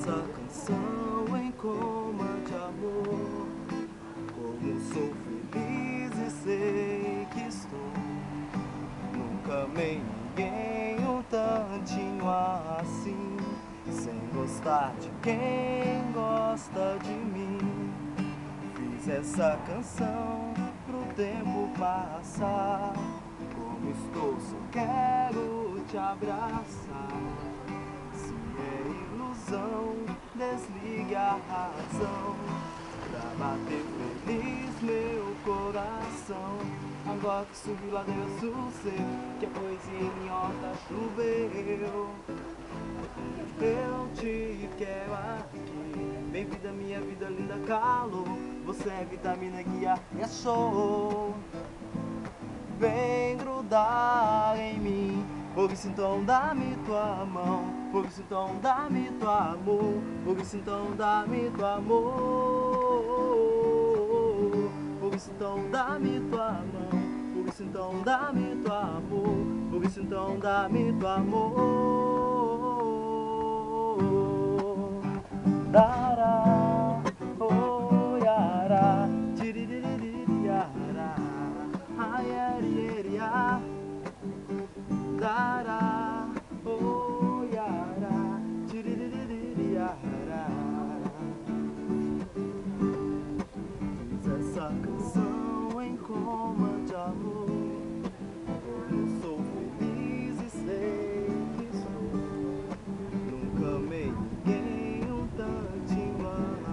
essa canção em coma de amor. Como sou feliz e sei que estou. Nunca amei ninguém um tantinho assim, sem gostar de quem gosta de mim. Fiz essa canção pro tempo passar. Como estou, só quero te abraçar. Se é ilusão, desligue a razão, pra bater feliz meu coração. Agora que subiu ladeira sossego, que a poesia em minha horta choveu. Eu te quero aqui, vem vida, minha vida linda, calor. Você é vitamina, guia, é show. Vem grudar em mim, por isso então dá-me tua mão, por isso então dá-me teu amor, por isso então dá-me teu amor, por isso então dá-me tua mão, por isso então dá-me teu amor, por isso então dá-me teu amor. Dará, oh, yará, tiririri, yará, ayariria, dará, oh, yará, tiririri, yará. Fiz essa canção em coma de amor. Como sou feliz e sei que sou. Nunca amei ninguém um tantinho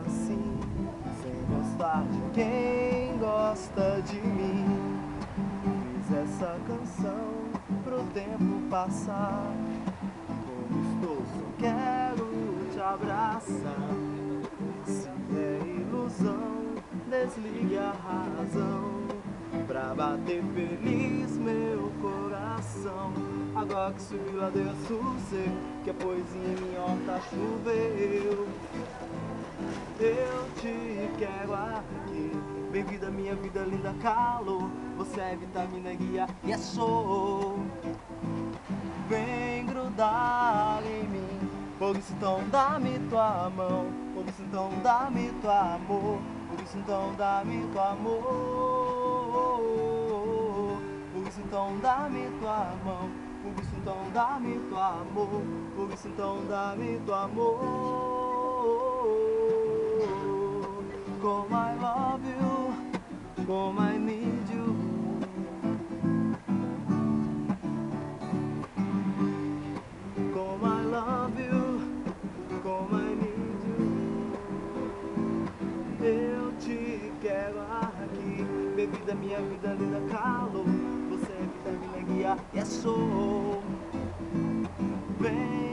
assim, sem gostar de quem gosta de mim. Fiz essa canção pro tempo passar. Como estou, só quero te abraçar. Se é ilusão, desligue a razão, pra bater feliz meu coração. Agora que subiu ladeira sossego, que a poesia em minha horta choveu. Eu te quero aqui, vem vida, minha vida linda, calor. Você é vitamina, guia e é show. Vem grudar em mim, por isso então dá-me tua mão, por isso então dá-me teu amor, por isso então dá-me teu amor, por isso então dá-me tua mão, por isso então dá-me teu amor, por isso então dá-me teu amor. Como I love you, como I need you. Como I love you, como I need you. Eu te quero aqui, bebida, minha vida linda, calor. Você é vitamina, guia, é show. Vem